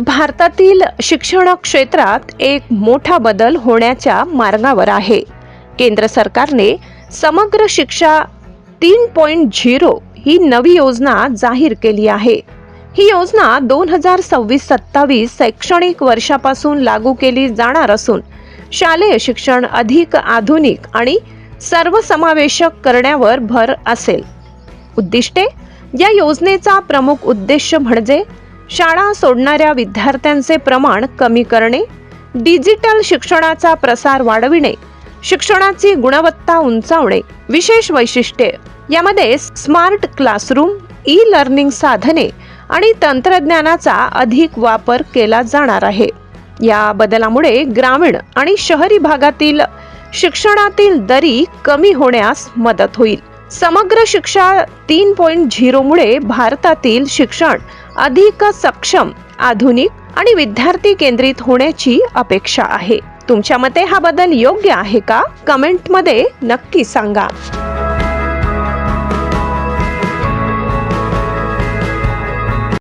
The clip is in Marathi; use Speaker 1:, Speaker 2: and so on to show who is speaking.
Speaker 1: भारतातील शिक्षण क्षेत्रात एक मोठा बदल होण्याच्या मार्गावर आहे। केंद्र सरकारने समग्र शिक्षा 3.0 ही नवी योजना जाहीर केली आहे। ही योजना 2026-27 शैक्षणिक वर्षापासून लागू केली जाणार असून शालेय शिक्षण अधिक आधुनिक आणि सर्वसमावेशक करण्यावर भर असेल। उद्दिष्टे: या योजनेचा प्रमुख उद्देश म्हणजे शाळा सोडणाऱ्या विद्यार्थ्यांचे प्रमाण कमी करणे, डिजिटल शिक्षणाचा प्रसार वाढविणे, शिक्षणाची गुणवत्ता उंचावणे। विशेष वैशिष्ट्ये: यामध्ये स्मार्ट क्लासरूम, ई लर्निंग साधने आणि तंत्रज्ञानाचा अधिक वापर केला जाणार आहे। या बदलामुळे ग्रामीण आणि शहरी भागातील शिक्षणातील दरी कमी होण्यास मदत होईल। समग्र शिक्षा 3.0 मुळे भारतातील शिक्षण अधिक सक्षम, आधुनिक आणि विद्यार्थी केंद्रित होण्याची अपेक्षा आहे। तुमच्या मते हा बदल योग्य आहे का? कमेंटमध्ये नक्की सांगा।